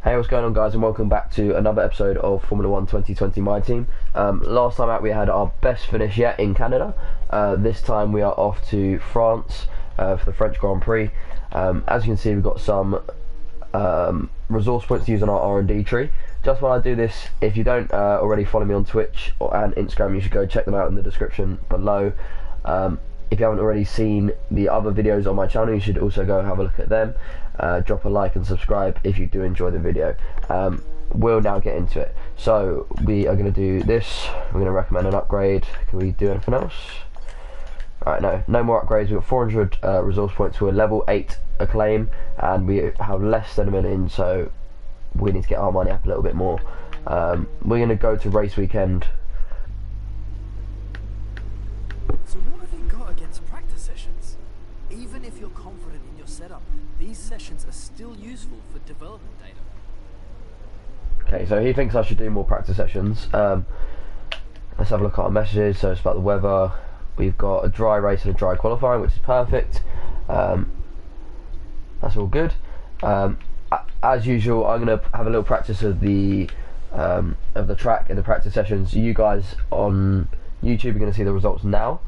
Hey, what's going on, guys, and welcome back to another episode of Formula 1 2020 My Team. Last time out we had our best finish yet in Canada. This time we are off to France for the French Grand Prix. As you can see, we've got some resource points to use on our R&D tree. Just while I do this, if you don't already follow me on Twitch and Instagram, you should go check them out in the description below. If you haven't already seen the other videos on my channel, you should also go have a look at them. Drop a like and subscribe if you do enjoy the video. We'll now get into it. So we are going to do this. We're going to recommend an upgrade. Can we do anything else? Alright, no more upgrades. We've got 400 resource points to a level 8 acclaim, and we have less than a minute in, so we need to get our money up a little bit more. We're going to go to race weekend. So what have you got against practice sessions? Even if you're confident in your setup, these sessions are still useful for development data. Okay, so he thinks I should do more practice sessions. Let's have a look at our messages. So it's about the weather. We've got a dry race and a dry qualifying, which is perfect. That's all good. As usual, I'm going to have a little practice of the track in the practice sessions. You guys on YouTube are going to see the results now.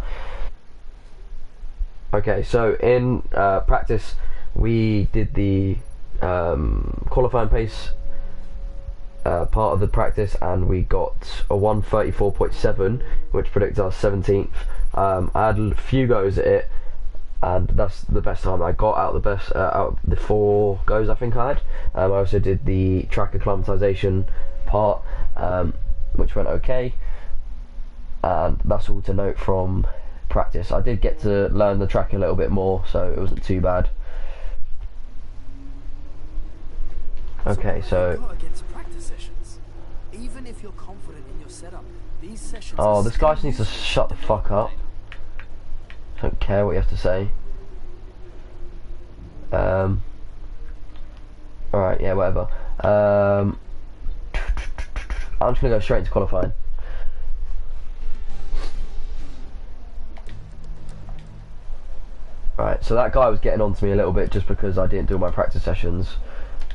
Okay, so in practice we did the qualifying pace part of the practice, and we got a 1:34.7, which predicts our 17th. I had a few goes at it, and that's the best time I got out of the 4 goes I think I had. I also did the track acclimatization part, which went okay, and that's all to note from practice. I did get to learn the track a little bit more, so it wasn't too bad. Okay, so even if you're confident in your setup, these sessions this guy just needs to shut the fuck up. I don't care what you have to say. Alright, yeah, whatever. I'm just gonna go straight into qualifying. Right, so that guy was getting on to me a little bit just because I didn't do my practice sessions,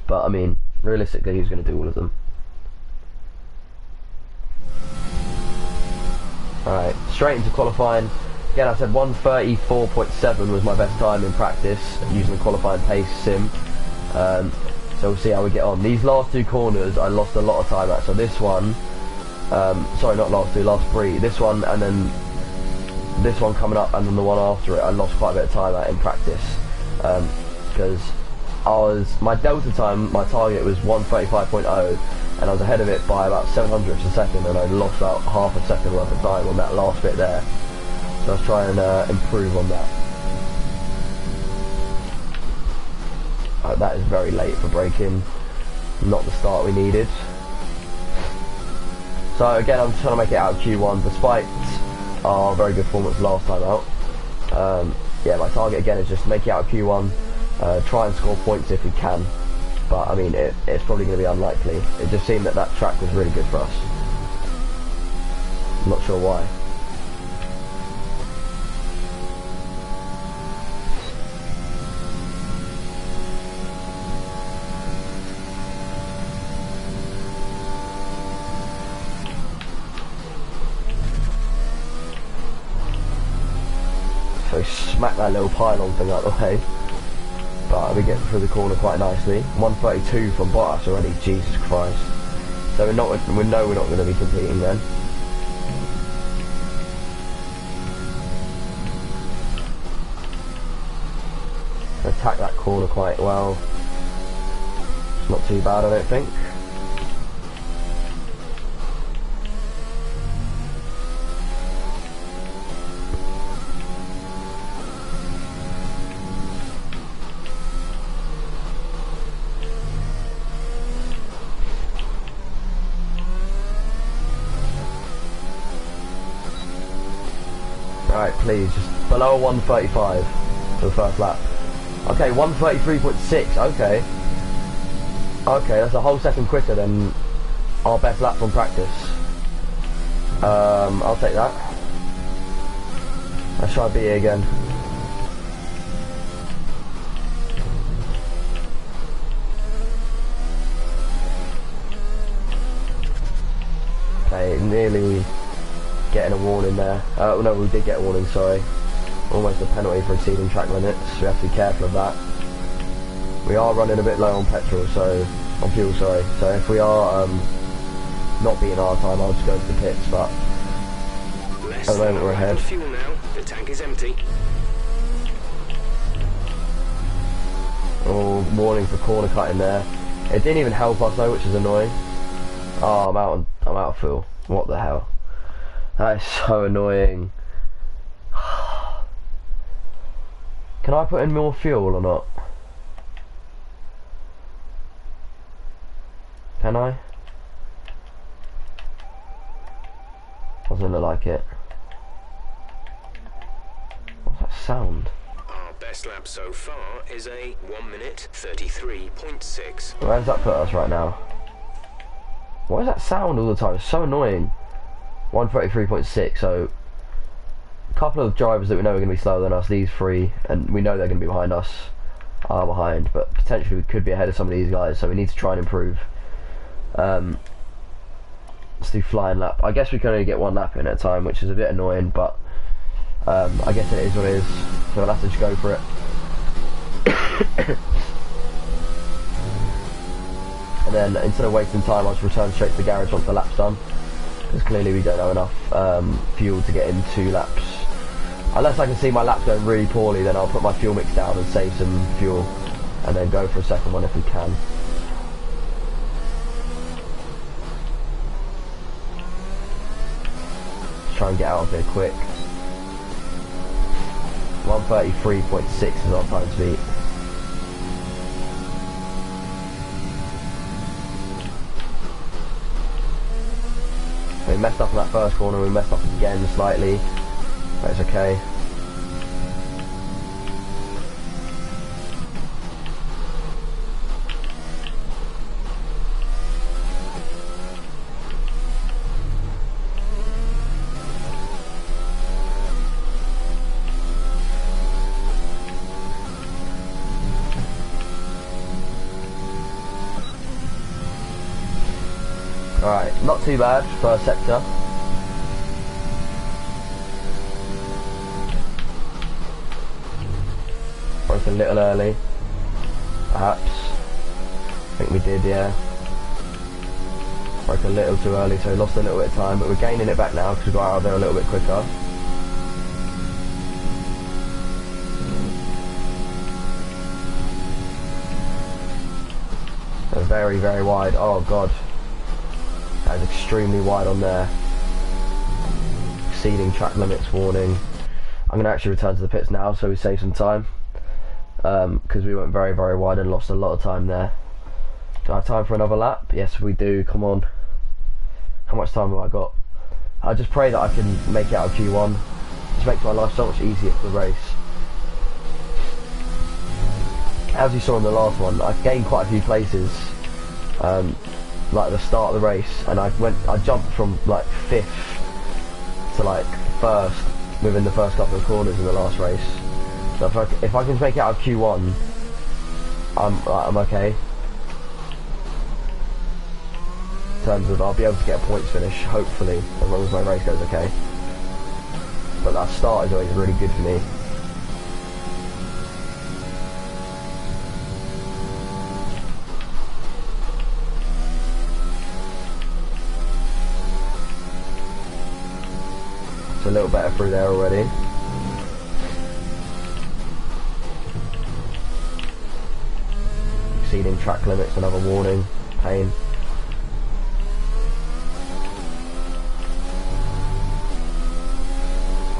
but I mean, realistically, he was going to do all of them. Alright, straight into qualifying. Again, I said 1:34.7 was my best time in practice using the qualifying pace sim. So we'll see how we get on. These last 2 corners I lost a lot of time at, so this one, sorry, not last 2, last 3, this one and then this one coming up and then the one after it, I lost quite a bit of time at in practice, because my delta time, my target was 1:35.0, and I was ahead of it by about 700ths a second, and I lost about half a second worth of time on that last bit there. So let's try and improve on that. That is very late for braking, not the start we needed. So again, I'm just trying to make it out of Q1 despite our very good performance last time out. Yeah, my target again is just to make it out of Q1, try and score points if we can, but I mean it's probably going to be unlikely. It just seemed that track was really good for us. I'm not sure why. So smack that little pylon thing out of the way, but we get through the corner quite nicely. 1:32 from Bottas already, Jesus Christ. So we know we're not going to be competing then. Attack that corner quite well. It's not too bad, I don't think. Alright, please, just below 1:35 for the first lap. Okay, 1:33.6, okay. Okay, that's a whole second quicker than our best lap from practice. I'll take that. Let's try B again. nearly getting a warning there. No, we did get a warning, sorry. Almost a penalty for exceeding track limits. We have to be careful of that. We are running a bit low on petrol, so on fuel, sorry. So if we are not beating our time, I'll just go to the pits. But at the moment we're ahead. Fuel now. The tank is empty. Oh, warning for corner cutting there. It didn't even help us though, which is annoying. Oh, I'm out of fuel. What the hell? That is so annoying. Can I put in more fuel or not? Can I? Doesn't look like it. What's that sound? Our best lap so far is a 1 minute 33.6. Where does that put us right now? Why does that sound all the time? It's so annoying. 133.6, so a couple of drivers that we know are going to be slower than us, these three, and we know they're going to be behind us, are behind, but potentially we could be ahead of some of these guys, so we need to try and improve. Let's do flying lap. I guess we can only get one lap in at a time, which is a bit annoying, but I guess it is what it is, so we'll have to just go for it. And then instead of wasting time, I'll just return straight to the garage once the lap's done, because clearly we don't have enough fuel to get in 2 laps. Unless I can see my laps going really poorly, then I'll put my fuel mix down and save some fuel, and then go for a second one if we can. Try and get out of here quick. 133.6 is our time to beat. We messed up in that first corner, we messed up again slightly, but it's okay. Alright, not too bad, first sector. Broke a little early, perhaps. I think we did, yeah. Broke a little too early, so we lost a little bit of time, but we're gaining it back now because we got out of there a little bit quicker. They're very, very wide. Oh god. That is extremely wide on there. Exceeding track limits warning. I'm going to actually return to the pits now so we save some time. Because we went very, very wide and lost a lot of time there. Do I have time for another lap? Yes, we do. Come on. How much time have I got? I just pray that I can make it out of Q1. This makes my life so much easier for the race. As you saw in the last one, I gained quite a few places. Like at the start of the race, and I jumped from like 5th to like 1st within the first couple of corners in the last race. So if I can make it out of Q1, I'm okay. In terms of I'll be able to get a points finish, hopefully, as long as my race goes okay. But that start is always really good for me. A little better through there already. Exceeding track limits, another warning. Pain.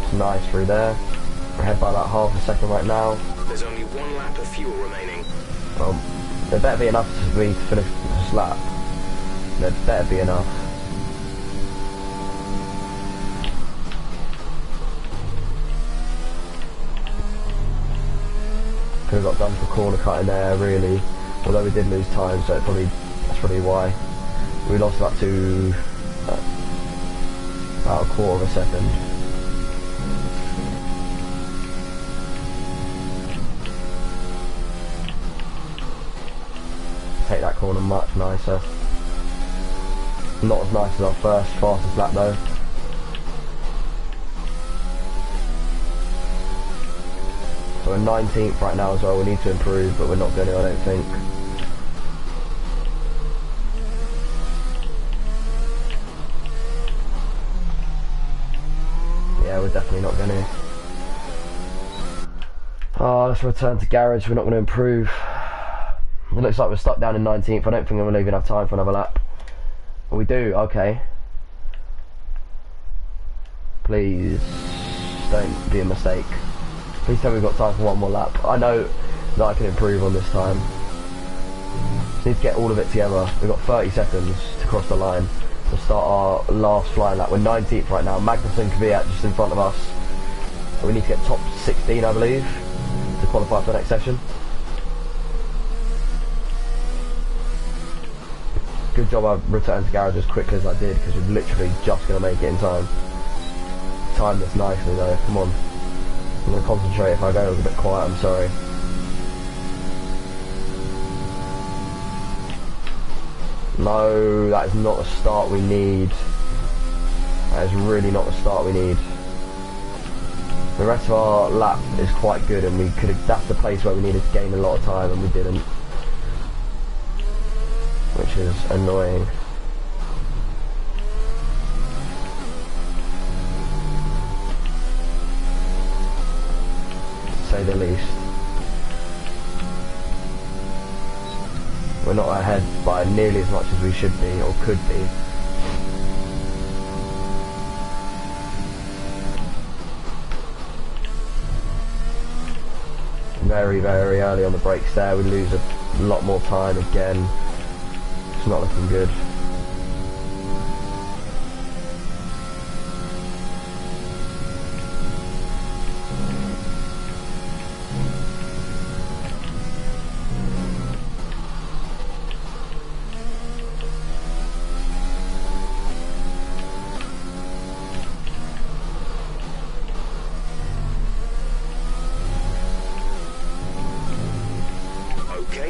It's nice through there. We're ahead by about half a second right now. There's only 1 lap of fuel remaining. There better be enough for me to finish this lap. There better be enough. Could have got done for corner cutting there, really. Although we did lose time, so that's probably why. We lost about a quarter of a second. Take that corner much nicer. Not as nice as our first fastest lap though. So we're 19th right now as well. We need to improve, but we're not going to, I don't think. Yeah, we're definitely not going to. Oh, let's return to garage. We're not going to improve. It looks like we're stuck down in 19th. I don't think we're leaving enough time for another lap. We do, okay. Please don't be a mistake. Please tell me we've got time for one more lap. I know that I can improve on this time. Just need to get all of it together. We've got 30 seconds to cross the line to start our last flying lap. We're 19th right now. Magnussen, Kvyat just in front of us. We need to get top 16, I believe, to qualify for the next session. Good job I returned to garage as quickly as I did, because we're literally just going to make it in time. Timed this nicely though, come on. I'm going to concentrate. If I go a bit quiet, I'm sorry. No, that is not the start we need. That is really not the start we need. The rest of our lap is quite good, and we could have, that's the place where we needed to gain a lot of time and we didn't. Which is annoying. To say the least. We're not ahead by nearly as much as we should be or could be. Very, very early on the brakes there. We lose a lot more time again. It's not looking good.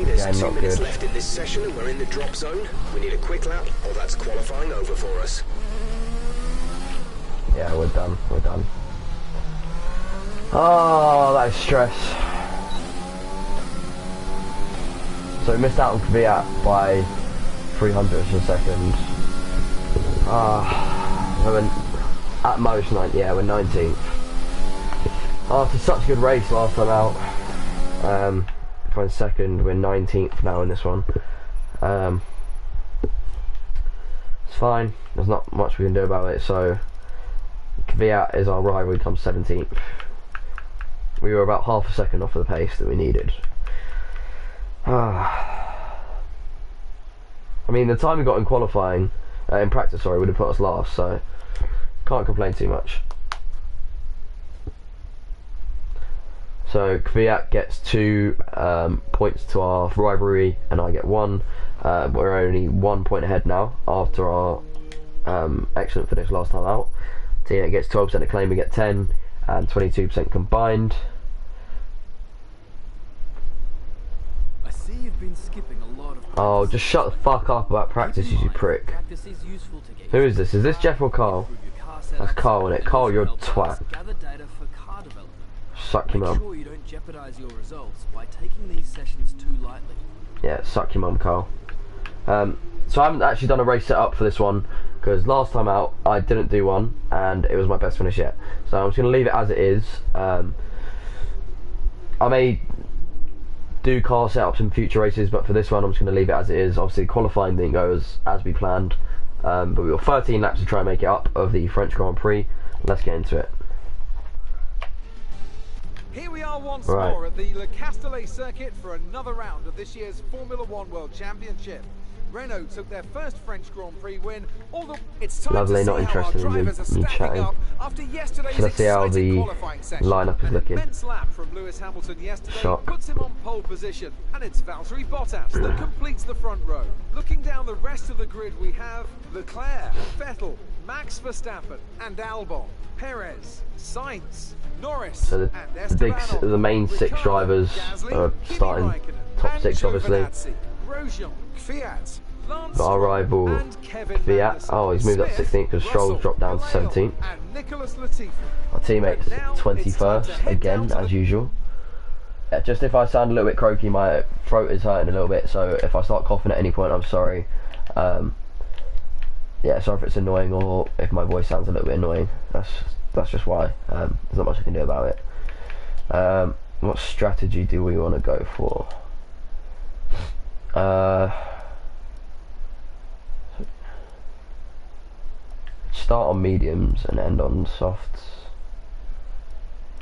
There's 2 minutes left in this session and we're in the drop zone. We need a quick lap or that's qualifying over for us. Yeah, we're done. We're done. Oh, that is stress. So we missed out on Kvyat by 300ths of a second. We're at most 90. Yeah, we're 19th. After such a good race last time out. In second, we're 19th now in this one. It's fine, there's not much we can do about it. So Kvyat is our rival, he comes 17th. We were about half a second off of the pace that we needed. I mean, the time we got in qualifying, in practice, sorry, would have put us last, so can't complain too much. So Kvyat gets 2 points to our rivalry, and I get 1. We're only 1 point ahead now after our excellent finish last time out. Tina gets 12% acclaim, we get 10, and 22% combined. I see you've been skipping a lot of practice. Oh, just shut the fuck up about practice, you prick. Who is this? Is this Jeff or Carl? That's Carl, isn't it? Carl, you're a twat. Suck your mum. Make sure you don't jeopardize your results by taking these sessions too lightly. Yeah, suck your mum, Carl. So I haven't actually done a race setup for this one, because last time out I didn't do one, and it was my best finish yet. So I'm just going to leave it as it is. I may do car setups in future races, but for this one I'm just going to leave it as it is. Obviously qualifying didn't go as we planned, but we got 13 laps to try and make it up of the French Grand Prix. Let's get into it. Here we are once more at the Le Castellet circuit for another round of this year's Formula One World Championship. Renault took their first French Grand Prix win. It's time Lovely, to see not interested how our in drivers are me stacking chatting. up after yesterday's So let's see how the qualifying session. lineup is An looking. immense lap from Lewis Hamilton yesterday Shock. puts him on pole position, and it's Valtteri Bottas that completes the front row. Looking down the rest of the grid, we have Leclerc, Vettel, Max Verstappen, and Albon, Perez, Sainz, Norris, So and the main 6 drivers Gasly, are Kimi starting Raikkonen, top and 6 obviously. Giovinazzi, Grosjean, Kvyat, our rival and Kevin Fiat. Magnussen. Oh, he's moved up to Smith, 16th because Stroll's Russell, dropped down to Vallejo, 17th. and Nicholas Latifi. Our teammate's But now it's time to 21st head down again, to as usual. Yeah, just if I sound a little bit croaky, my throat is hurting a little bit, so if I start coughing at any point, I'm sorry. Yeah, sorry if it's annoying or if my voice sounds a little bit annoying. That's just why. There's not much I can do about it. What strategy do we want to go for? Start on mediums and end on softs.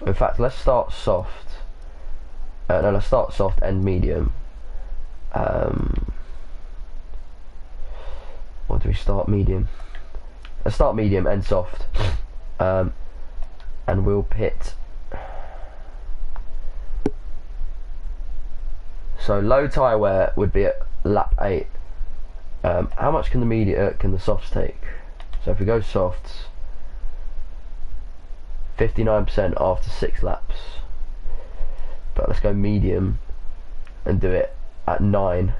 In fact, let's start soft. No, let's start soft, end medium. Or do we start medium? Let's start medium, end soft. And we'll pit. So low tyre wear would be at lap 8. How much can the softs take? So if we go softs, 59% after 6 laps. But let's go medium and do it at 9,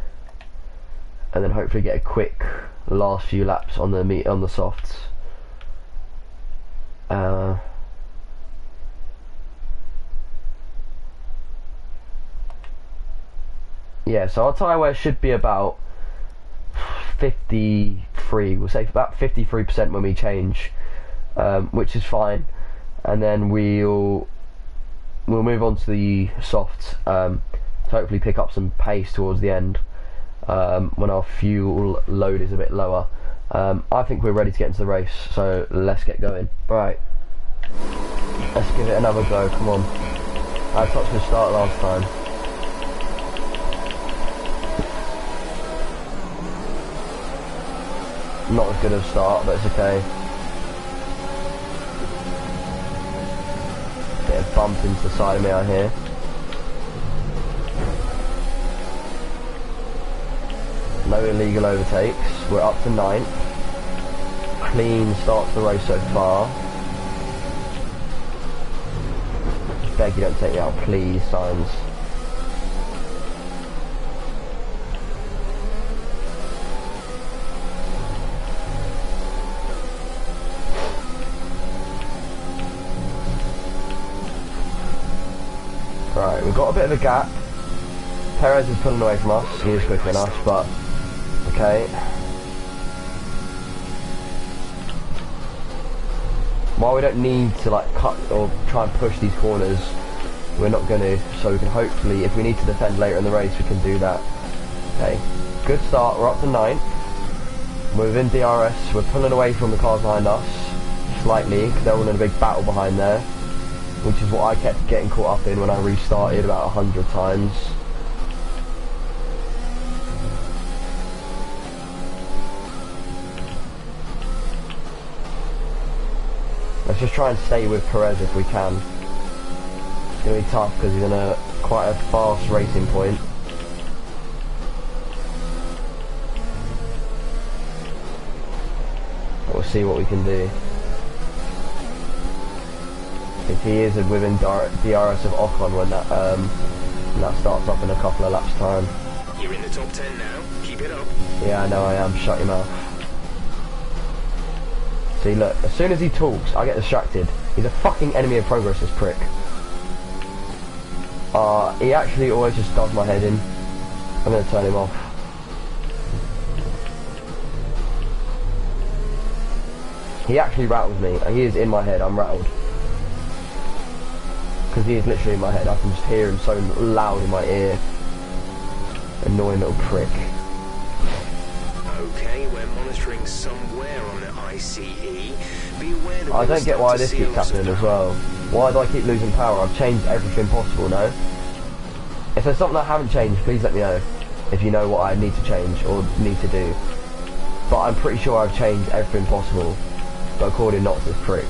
and then hopefully get a quick last few laps on the softs. Yeah, so our tyre wear should be about 53. We'll say about 53% when we change, which is fine, and then we'll move on to the softs to hopefully pick up some pace towards the end when our fuel load is a bit lower. I think we're ready to get into the race, so let's get going. Right, let's give it another go. Come on, I touched the start last time. Not as good a start, but it's okay. Bit of bump into the side of me out here. No illegal overtakes. We're up to 9th. Clean start to the race so far. Just beg you don't take me out, please, signs. Right, we've got a bit of a gap. Perez is pulling away from us. He is quick enough, but okay. While we don't need to like cut or try and push these corners, we're not going to. So we can hopefully, if we need to defend later in the race, we can do that. Okay, good start. We're up to 9th. We're within DRS. We're pulling away from the cars behind us slightly because they're all in a big battle behind there, which is what I kept getting caught up in when I restarted about 100 times. Let's just try and stay with Perez if we can. It's going to be tough because he's in quite a fast racing point. We'll see what we can do. If he is within DRS of Ocon when that starts up in a couple of laps time. You're in the top 10 now. Keep it up. Yeah, I know I am. Shut your mouth. See, look, as soon as he talks, I get distracted. He's a fucking enemy of progress, this prick. He actually always just does my head in. I'm going to turn him off. He actually rattles me. He is in my head. I'm rattled. Because he is literally in my head. I can just hear him so loud in my ear. Annoying little prick. Okay, we're monitoring somewhere on the ICE. Be aware that I don't get why this keeps happening as well. Why do I keep losing power? I've changed everything possible now. If there's something I haven't changed, please let me know. If you know what I need to change or need to do. But I'm pretty sure I've changed everything possible. But according not to this prick.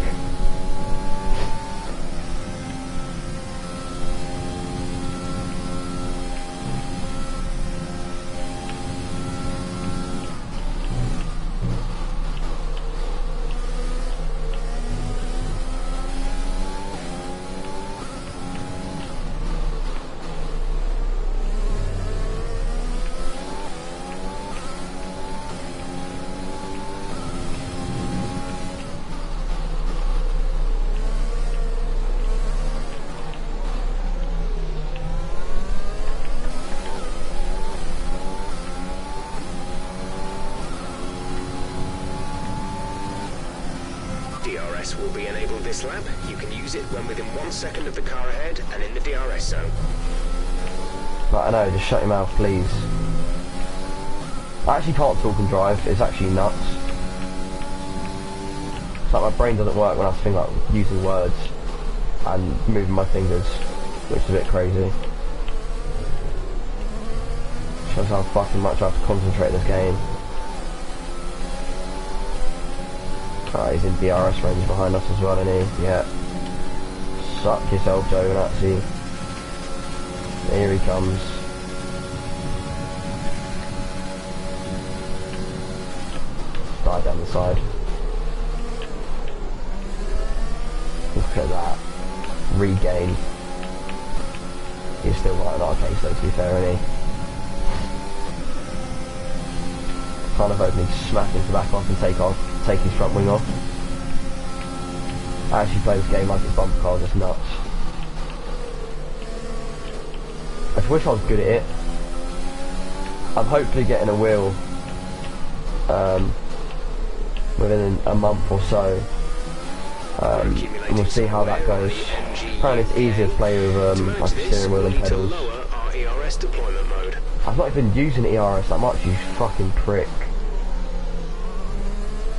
DRS will be enabled this lap. You can use it when within 1 second of the car ahead and in the DRS zone. Right, I know, just shut your mouth, please. I actually can't talk and drive, it's actually nuts. It's like my brain doesn't work when I think like using words and moving my fingers, which is a bit crazy. Shows how fucking much I have to concentrate this game. Alright, he's in DRS range behind us as well, isn't he? Yeah. Suck yourself, Giovinazzi. Here he comes. Dive down the side. Look at that. Regain. He's still right in our case though, to be fair, isn't he? Kind of hoping he'd smack his back off and take his front wing off. I actually play this game like it's bumper cars, it's nuts. I just wish I was good at it. I'm hopefully getting a wheel within a month or so. And we'll see how that goes. Apparently it's easier to play with like a steering wheel and pedals. I've not even using ERS that much, you fucking prick.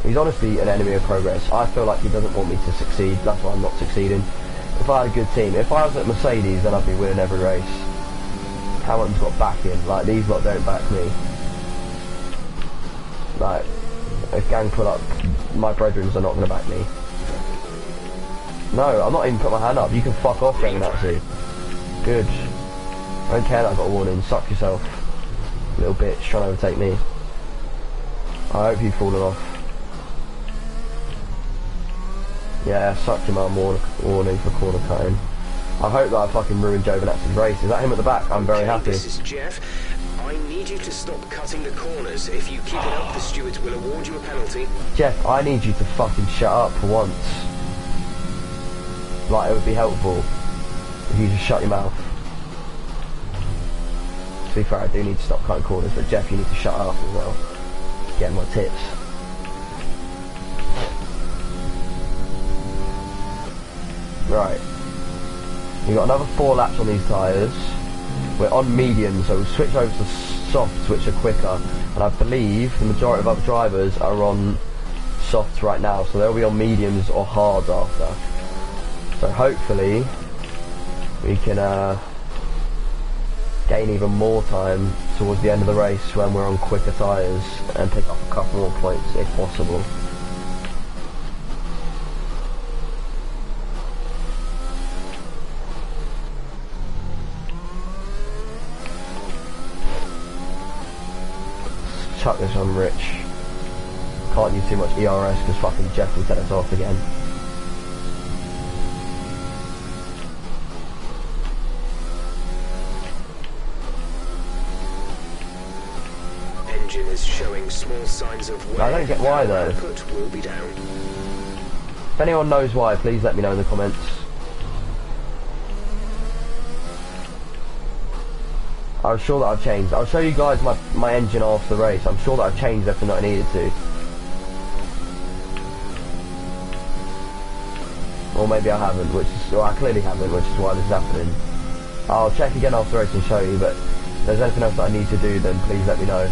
He's honestly an enemy of progress. I feel like he doesn't want me to succeed, that's why I'm not succeeding. If I had a good team, if I was at Mercedes, then I'd be winning every race. Hamilton's got backing, like these lot don't back me. Like, if gang pull up, my brethrens are not going to back me. No, I'm not even putting my hand up, you can fuck off, Giovinazzi. Good. I don't care that I got a warning, suck yourself. Little bitch trying to overtake me. I hope you've fallen off. Yeah, suck your mum, warning for corner cutting. I hope that I fucking ruined Giovinazzi's race. Is that him at the back? I'm very happy. This is Jeff. I need you to stop cutting the corners. If you keep it up, the stewards will award you a penalty. Jeff, I need you to fucking shut up for once. Like, it would be helpful if you just shut your mouth. To be fair, I do need to stop cutting corners, but Jeff, you need to shut up as well. Getting my tips. Right. We've got another 4 laps on these tyres. We're on mediums, so we'll switch over to softs, which are quicker. And I believe the majority of other drivers are on softs right now, so they'll be on mediums or hards after. So hopefully we can gain even more time towards the end of the race when we're on quicker tyres and pick up a couple more points if possible. Chuck this on Rich. Can't use too much ERS because fucking Jeff will set us off again. Engine is showing small signs of wear. I don't get why though. Output will be down. If anyone knows why, please let me know in the comments. I'm sure that I've changed. I'll show you guys my engine after the race. I'm sure that I've changed everything that I needed to. Or maybe I haven't, or I clearly haven't, which is why this is happening. I'll check again after the race and show you, but if there's anything else that I need to do, then please let me know.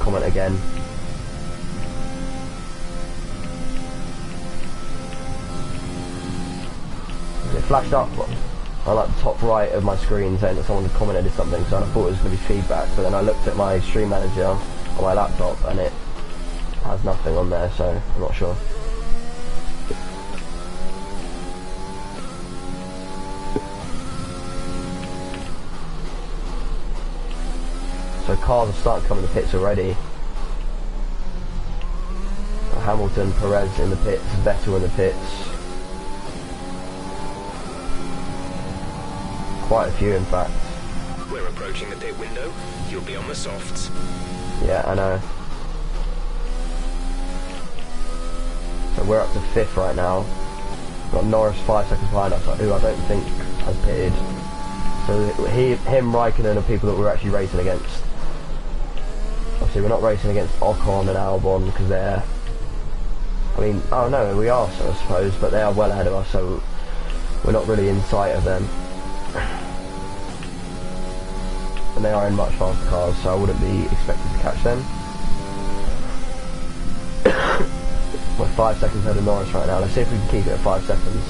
Comment again. It flashed up on like the top right of my screen saying that someone had commented something, so I thought it was going to be feedback, but then I looked at my stream manager on my laptop and it has nothing on there, so I'm not sure. So cars are starting to come in the pits already. Hamilton, Perez in the pits, Vettel in the pits. Quite a few in fact. We're approaching the pit window. You'll be on the softs. Yeah, I know. So we're up to 5th right now. We've got Norris 5 seconds behind us, who I don't think has pitted. So him, Raikkonen are people that we're actually racing against. Obviously we're not racing against Ocon and Albon because they're... I mean, oh no, we are, so I suppose, but they are well ahead of us, so we're not really in sight of them. And they are in much faster cars, so I wouldn't be expected to catch them. We're 5 seconds ahead of Norris right now. Let's see if we can keep it at 5 seconds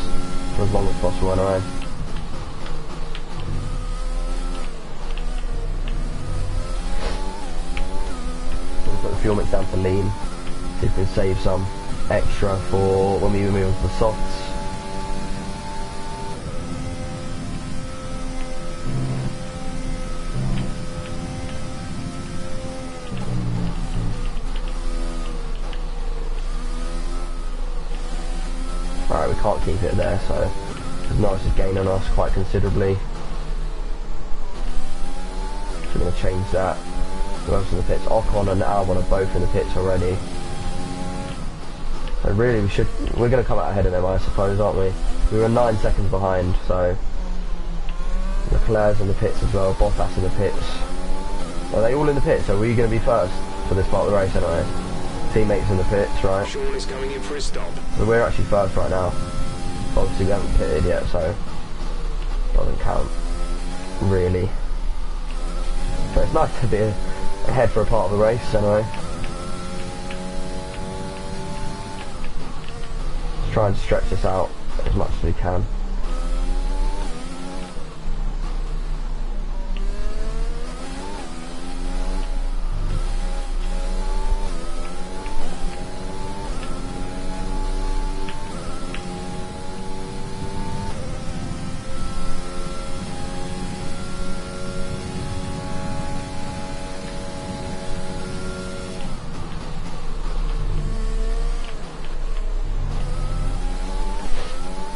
for as long as possible on our own. We'll put the fuel mix down to lean, see if we can save some extra for when we move on to the softs. Alright, we can't keep it there, so Norris is gaining on us quite considerably. So we're going to change that. Who else in the pits? Ocon and Albon are both in the pits already. So really we're going to come out ahead of them, I suppose, aren't we? We were 9 seconds behind, so Leclerc's in the pits as well, Bottas in the pits. Are they all in the pits? So are we going to be first for this part of the race anyway? Teammates in the pits, right? Sean is coming in for a stop. So we're actually first right now. Obviously we haven't pitted yet, so it doesn't count, really. But it's nice to be ahead for a part of the race anyway. Let's try and stretch this out as much as we can.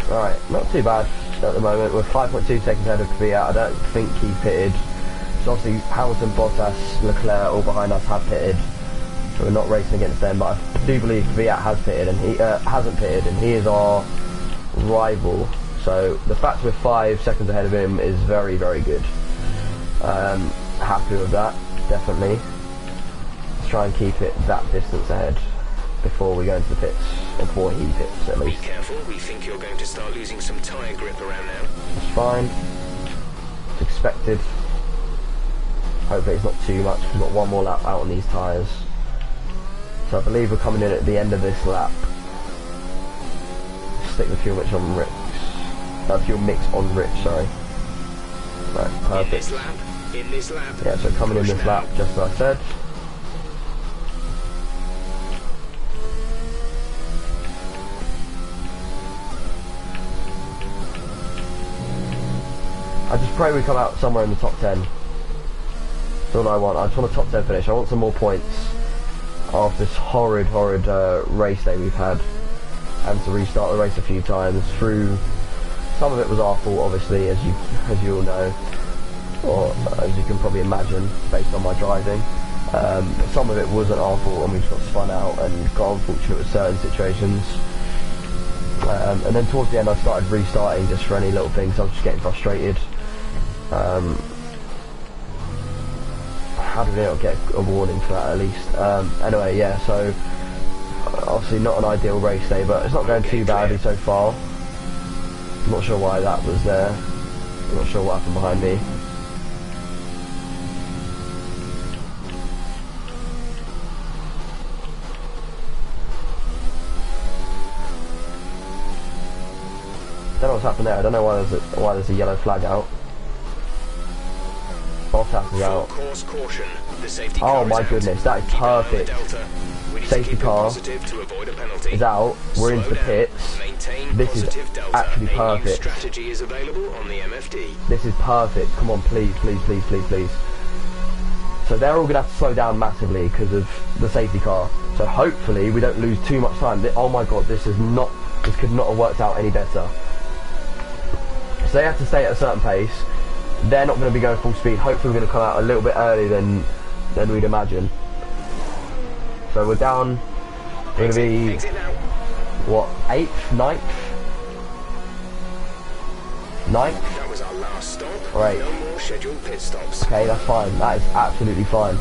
Right, not too bad at the moment. We're 5.2 seconds ahead of Kvyat. I don't think he pitted. So obviously Hamilton, Bottas, Leclerc all behind us have pitted. So we're not racing against them, but I do believe Kvyat has pitted and he hasn't pitted, and he is our rival. So the fact we're 5 seconds ahead of him is very, very good. Happy with that, definitely. Let's try and keep it that distance ahead before we go into the pits, or before he pits at least. Be careful, we think you're going to start losing some tyre grip around now. It's fine. It's expected. Hopefully it's not too much. We've got one more lap out on these tyres. So I believe we're coming in at the end of this lap. Stick the fuel mix on Rich. Fuel mix on Rich, sorry. Right, perfect. In this lap. Yeah, so coming in this lap, just as I said. I just pray we come out somewhere in the top 10. That's all I want. I just want a top 10 finish. I want some more points after this horrid race day we've had, and to restart the race a few times. Through some of it was our fault, obviously, as you all know, or as you can probably imagine based on my driving. But some of it wasn't our fault, and we just got spun out and got unfortunate with certain situations. And then towards the end I started restarting just for any little things. I was just getting frustrated. How did I not get a warning for that at least? Anyway, yeah, so obviously not an ideal race day, but it's not going too badly so far. I'm not sure why that was there. I'm not sure what happened behind me. Don't know what's happened there. I don't know why there's a yellow flag out. Bottas is out. Oh my goodness, that is perfect. Safety car is out. We're into the pits. This is actually perfect. This is perfect. Come on, please, please, please, please, please. So they're all going to have to slow down massively because of the safety car. So hopefully we don't lose too much time. Oh my god, this could not have worked out any better. So they have to stay at a certain pace. They're not going to be going full speed. Hopefully we're going to come out a little bit earlier than we'd imagine. So we're down. We're going to be what, 8th, 9th? 9th? That was our last stop. Right. No more scheduled pit stops. Okay, that's fine. That is absolutely fine.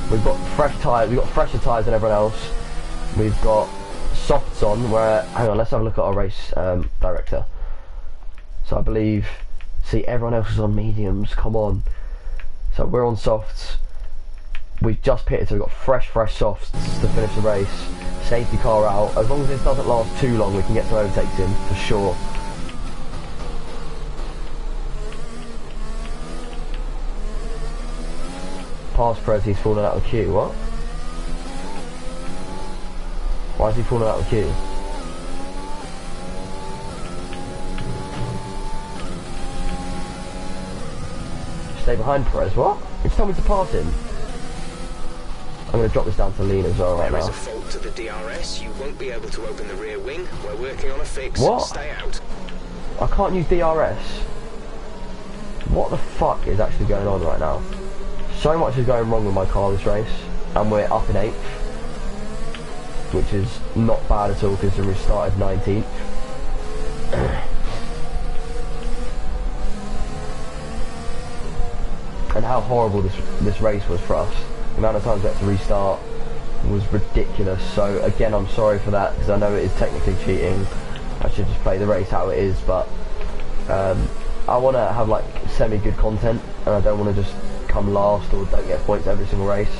We've got fresh tyres. We've got fresher tyres than everyone else. We've got softs on. Where, hang on, let's have a look at our race director. So I believe, see, everyone else is on mediums. Come on. So we're on softs. We've just pitted, so we've got fresh softs to finish the race. Safety car out. As long as this doesn't last too long, we can get some overtakes in for sure. Past Perez, he's fallen out of the queue. What? Why is he falling out of the queue? Stay behind Perez. What? It's telling me to pass him. I'm going to drop this down to lean as well right now. There is a fault to the DRS. You won't be able to open the rear wing. We're working on a fix. What? Stay out. I can't use DRS. What the fuck is actually going on right now? So much is going wrong with my car this race, and we're up in 8th, which is not bad at all considering we started 19th. And how horrible this race was for us. The amount of times we had to restart was ridiculous. So again, I'm sorry for that because I know it is technically cheating. I should just play the race how it is, but I want to have like semi-good content, and I don't want to just come last or don't get points every single race.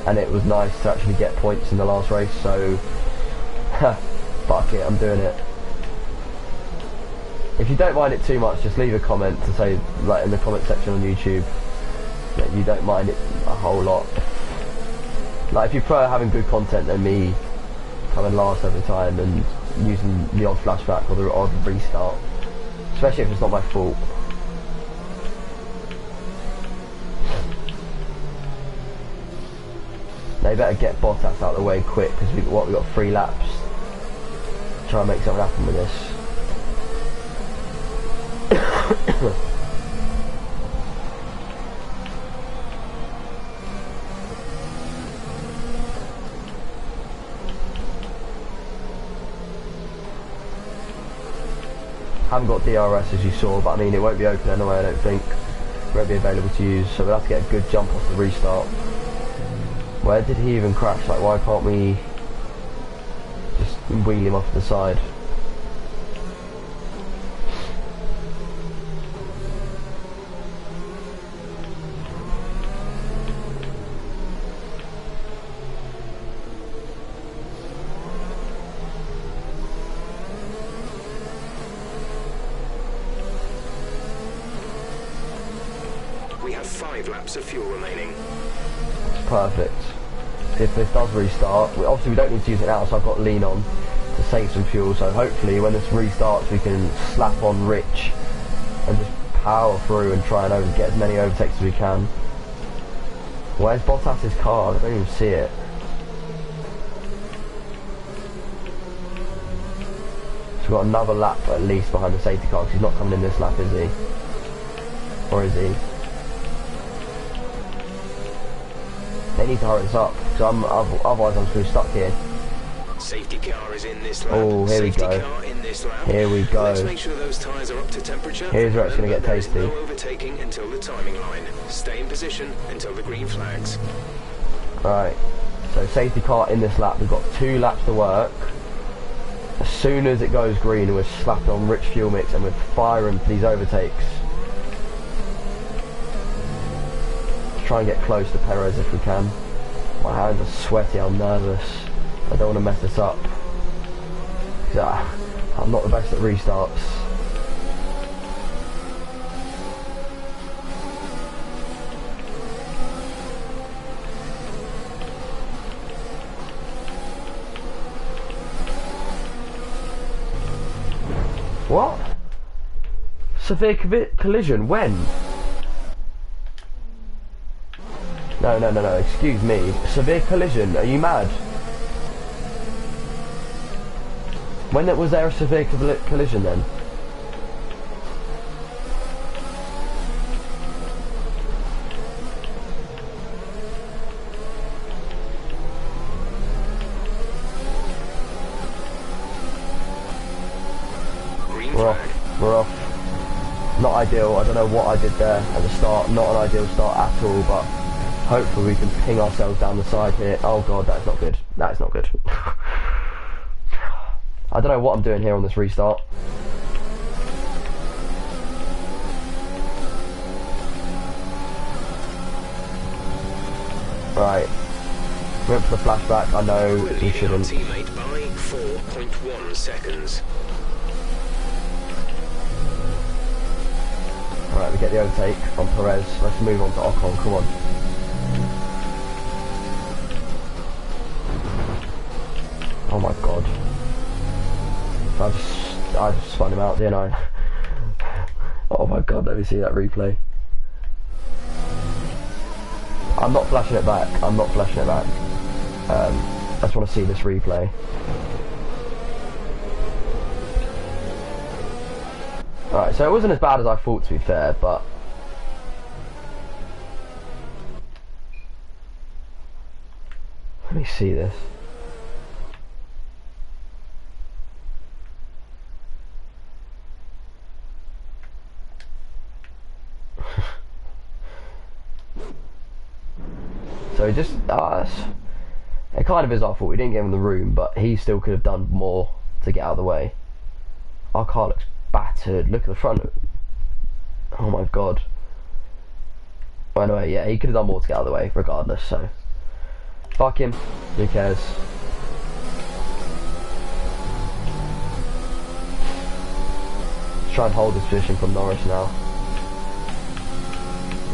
And it was nice to actually get points in the last race, so fuck it, I'm doing it. If you don't mind it too much, just leave a comment to say, like in the comment section on YouTube, that you don't mind it a whole lot. Like if you prefer having good content than me coming last every time and using the odd flashback or the odd restart, especially if it's not my fault. They better get Bottas out of the way quick because we got 3 laps. Try and make something happen with this. Haven't got DRS as you saw, but I mean it won't be open anyway, I don't think. It won't be available to use, so we'll have to get a good jump off the restart. Where did he even crash? Like, why can't we just wheel him off the side? We have 5 laps of fuel remaining. Perfect. If this does restart, obviously we don't need to use it now, so I've got lean on to save some fuel, so hopefully when this restarts we can slap on Rich and just power through and try and get as many overtakes as we can. Where's Bottas's car? I don't even see it. So we've got another lap at least behind the safety car, because he's not coming in this lap, is he? Or is he? They need to hurry this up, because otherwise I'm just going to be stuck here. Safety car is in this lap. Oh, here we go. Safety car in this lap. Here we go. Let's make sure those tyres are up to temperature. Here's where it's going to get tasty. No overtaking until the timing line. Stay in position until the green flags. Right, so safety car in this lap. We've got 2 laps to work. As soon as it goes green, we're slapping on Rich fuel mix and we're firing for these overtakes. Try and get close to Perez if we can. My hands are sweaty, I'm nervous. I don't want to mess this up. I'm not the best at restarts. What? Severe collision? When? No, excuse me. Severe collision, are you mad? When was there a severe collision then? ideal. I don't know what I did there at the start. Not an ideal start at all, but hopefully we can ping ourselves down the side here. Oh god, that's not good. That is not good. I don't know what I'm doing here on this restart. Right. Went for the flashback. I know we shouldn't. Teammate by 4.1 seconds. Alright, we get the overtake on Perez. Let's move on to Ocon, come on. Oh my god. I just spun him out, didn't I? Oh my god, let me see that replay. I'm not flashing it back. I'm not flashing it back. I just want to see this replay. Alright, so it wasn't as bad as I thought, to be fair, but... Let me see this. So just, it kind of is our fault. We didn't give him the room, but he still could have done more to get out of the way. Our car looks battered. Look at the front. Oh my god. Well, anyway, yeah, he could have done more to get out of the way, regardless, so. Fuck him. Who cares? Let's try and hold this position from Norris now.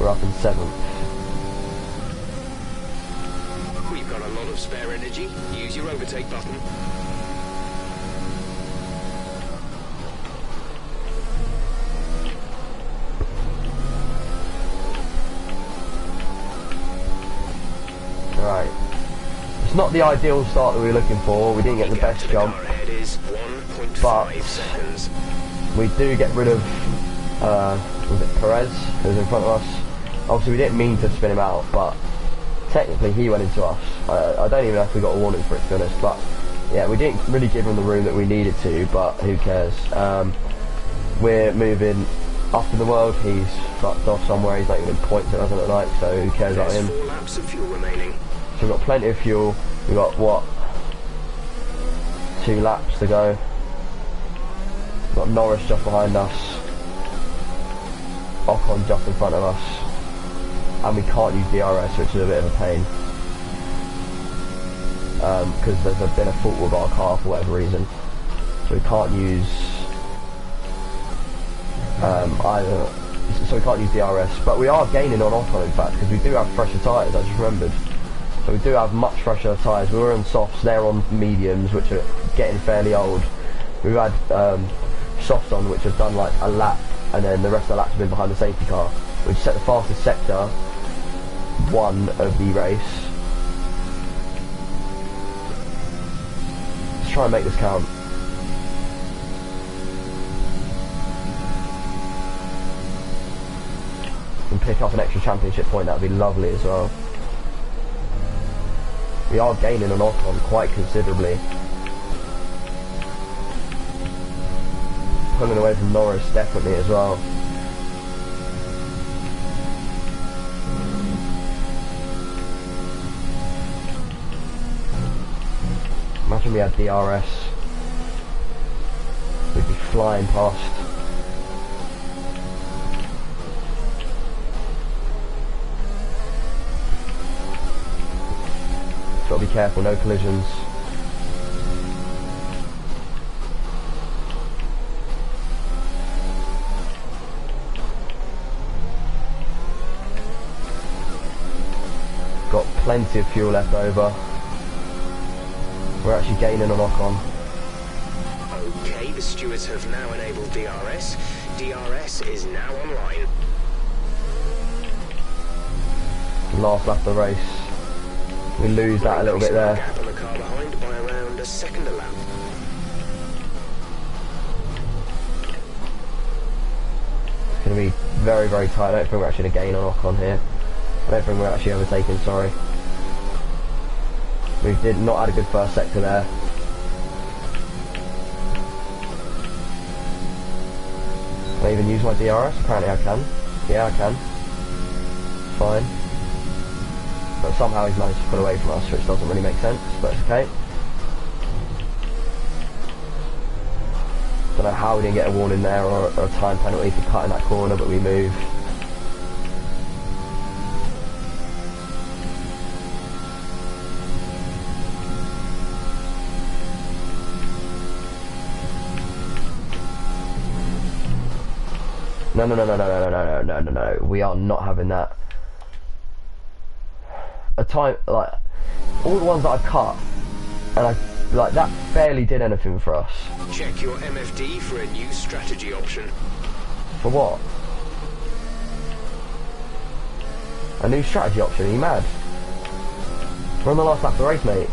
We're up in 7th. We've got a lot of spare energy. Use your overtake button. Right. It's not the ideal start that we were looking for. We didn't get the best jump. But we do get rid of was it Perez who was in front of us. Obviously we didn't mean to spin him out, but technically he went into us. I don't even know if we got a warning for it, to be honest, but yeah, we didn't really give him the room that we needed to, but who cares. We're moving up in the world. He's fucked off somewhere. He's not even in points, it doesn't look like, so who cares about him. 4 laps of fuel remaining. So we've got plenty of fuel. We've got, what, 2 laps to go. We've got Norris just behind us. Ocon just in front of us. And we can't use DRS, which is a bit of a pain. Because there's been a fault with our car for whatever reason. So we can't use so we can't use DRS. But we are gaining on Ocon, in fact, because we do have fresher tyres, I just remembered. So we do have much fresher tyres. We were on softs, they're on mediums, which are getting fairly old. We've had softs on which have done like a lap, and then the rest of the laps have been behind the safety car, which set the fastest sector 1 of the race. Let's try and make this count. And pick up an extra championship point, that would be lovely as well. We are gaining on Ocon quite considerably. Pulling away from Norris definitely as well. Imagine we had DRS. We'd be flying past. Gotta be careful, no collisions. Got plenty of fuel left over. We're actually gaining on Ocon. Okay, the stewards have now enabled DRS. DRS is now online. Last lap of the race. We lose that a little bit there. Gap on the car behind by around a second a lap. It's going to be very, very tight. I don't think we're actually going to gain on Ocon here. I don't think we're actually overtaking, sorry. We did not had a good first sector there. Can I even use my DRS? Apparently I can. Yeah, I can. Fine. But somehow he's managed to pull away from us, which doesn't really make sense, but it's okay. Don't know how we didn't get a warning there or a time penalty for cutting that corner, but we moved. No. We are not having that. A time, like, all the ones that I've cut, and like, that barely did anything for us. Check your MFD for a new strategy option. For what? A new strategy option? Are you mad? We're on the last lap of the race, mate.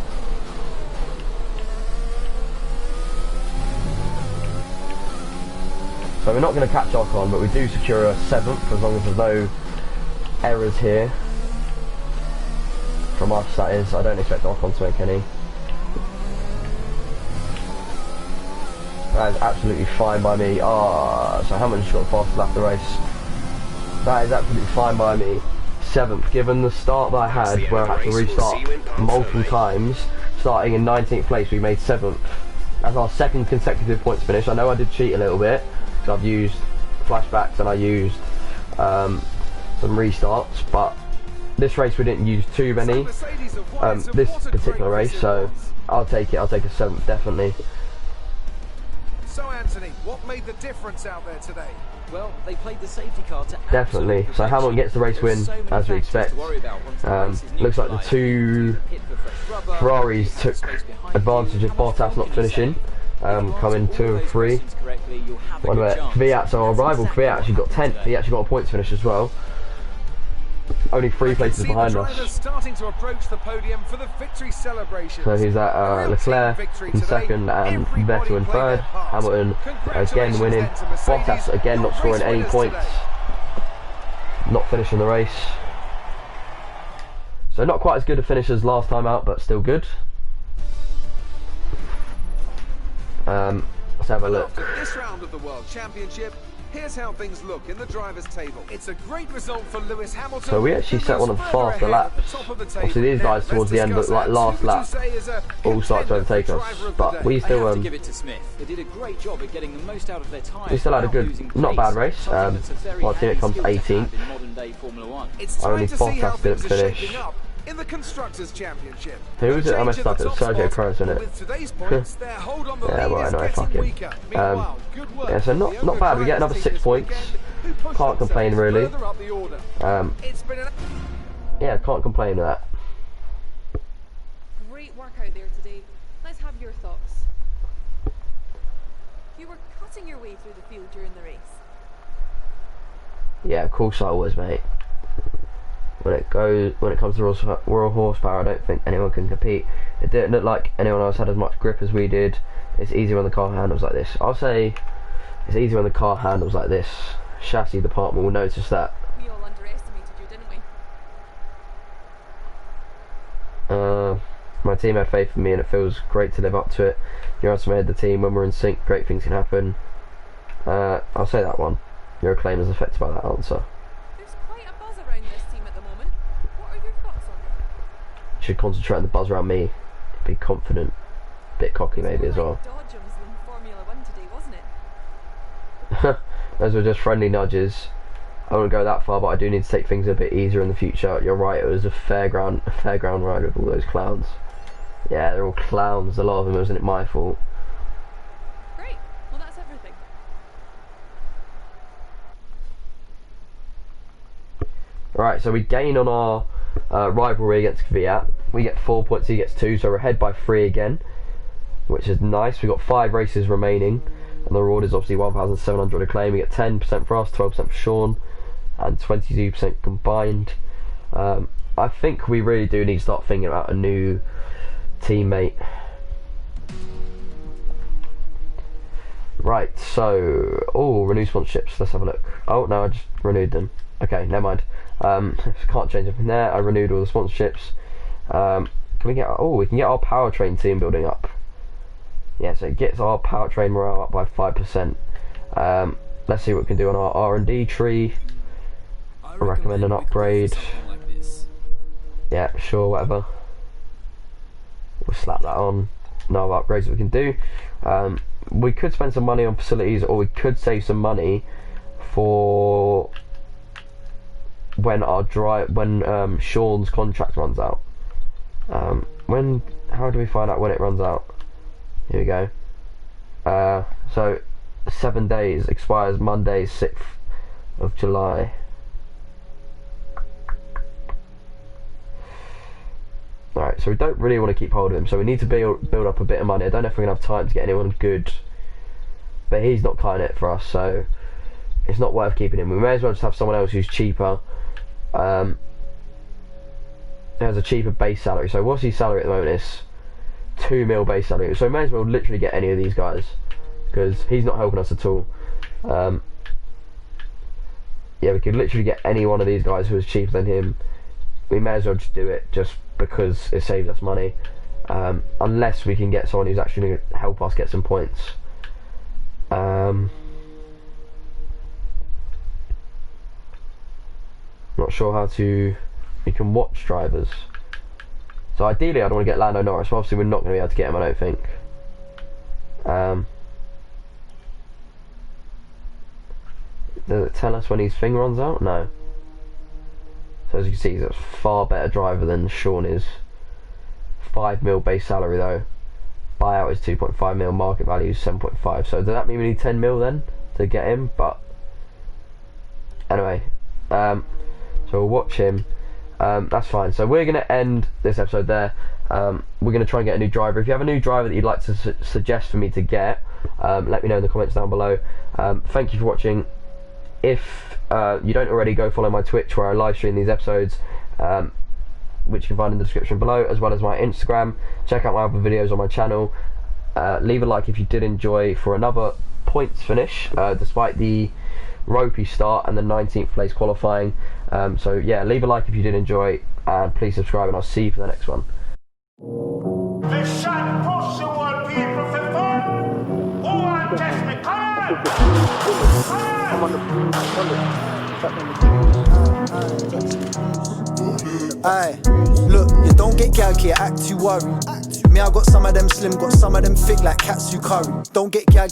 So we're not going to catch Ocon, but we do secure a 7th as long as there's no errors here. From us, that is. I don't expect Ocon to make any. That is absolutely fine by me. So Hamilton's got the fastest lap of the race. That is absolutely fine by me. 7th, given the start that I had, where I had to restart multiple times, starting in 19th place, we made 7th. That's our 2nd consecutive points finish. I know I did cheat a little bit. I've used flashbacks and I used some restarts, but this race we didn't use too many, this particular race, so I'll take it. I'll take a 7th, definitely. So Anthony, what made the difference out there today? Well, they played the safety car to definitely. So Hamilton gets the race win, as we expect. Looks like the two Ferraris took advantage of Bottas not finishing. Coming 2 and 3. One minute. Kvyat, so our rival Kvyat actually got 10th. He actually got a points finish as well. Only 3 places behind us. Starting to approach the podium for the victory celebration. So he's at Leclerc in 2nd and Vettel in 3rd. Hamilton again winning. Bottas again not scoring any points. Not finishing the race. So not quite as good a finish as last time out, but still good. Let's have a look. After this round of the World Championship, here's how things look in the drivers' table. It's a great result for Lewis Hamilton. So we actually set one of the faster laps. Obviously these guys towards the end, but like last lap, all start to overtake us. But we still give it to Smith. They did a great job at getting the most out of their time. We still had a good, not bad race. Our team comes 18th. Only Bottas didn't finish. In the Constructors' Championship. Who was it? I messed up. It was Sergio Perez, wasn't it? Yeah, well, I know, fuck him. Yeah, so not bad. We get another 6 points. Can't complain really. Yeah, can't complain with that. Great work out there today. Let's have your thoughts. You were cutting your way through the field during the race. Yeah, of course I was, mate. When it comes to raw horsepower, I don't think anyone can compete. It didn't look like anyone else had as much grip as we did. It's easier when the car handles like this. I'll say it's easier when the car handles like this. Chassis department will notice that. We all underestimated you, didn't we? My team had faith in me and it feels great to live up to it. You underestimated the team. When we're in sync, great things can happen. I'll say that one. Your claim is affected by that answer. Should concentrate on the buzz around me. Be confident, bit cocky maybe as well. Those were just friendly nudges. I wouldn't go that far, but I do need to take things a bit easier in the future. You're right, it was a fairground ride with all those clowns. Yeah, they're all clowns, a lot of them. Wasn't it my fault? Great, well that's everything. Right, so we gain on our rivalry against Kvyat. We get 4 points, he gets 2, so we're ahead by 3 again, which is nice. We've got 5 races remaining, and the reward is obviously 1,700 a claim. We get 10% for us, 12% for Sean, and 22% combined. I think we really do need to start thinking about a new teammate. Right, so, renew sponsorships, let's have a look. Oh, no, I just renewed them. Okay, never mind. Can't change anything there. I renewed all the sponsorships. Can we get? We can get our powertrain team building up. Yeah, so it gets our powertrain morale up by 5%. let's see what we can do on our R&D tree. I recommend an upgrade. Like this. Yeah, sure, whatever. We'll slap that on. No other upgrades that we can do. We could spend some money on facilities, or we could save some money for when Sean's contract runs out. How do we find out when it runs out? Here we go. So 7 days, expires Monday 6th of July. Alright, so we don't really want to keep hold of him, so we need to build up a bit of money. I don't know if we're going to have time to get anyone good, but he's not cutting it for us, so it's not worth keeping him. We may as well just have someone else who's cheaper, has a cheaper base salary. So what's his salary at the moment? It's 2 mil base salary, so we may as well literally get any of these guys, because he's not helping us at all. Yeah, we could literally get any one of these guys who is cheaper than him. We may as well just do it, just because it saves us money, unless we can get someone who's actually going to help us get some points. Not sure how to. We can watch drivers. So ideally, I'd want to get Lando Norris. But obviously, we're not going to be able to get him, I don't think. Does it tell us when his thing runs out? No. So as you can see, he's a far better driver than Sean is. 5 mil base salary though. Buyout is 2.5 mil, market value is 7.5. So does that mean we need 10 mil then to get him? But anyway, so we'll watch him. That's fine. So we're going to end this episode there. We're going to try and get a new driver. If you have a new driver that you'd like to suggest for me to get, let me know in the comments down below. Thank you for watching. If you don't already, go follow my Twitch where I live stream these episodes, which you can find in the description below, as well as my Instagram. Check out my other videos on my channel. Leave a like if you did enjoy for another points finish, despite the ropey start and the 19th place qualifying. So yeah, leave a like if you did enjoy, and please subscribe, and I'll see you for the next one. Aye, look, you don't get gal here, act too worried. Me, I got some of them slim, got some of them thick like Katsu curry. Don't get gal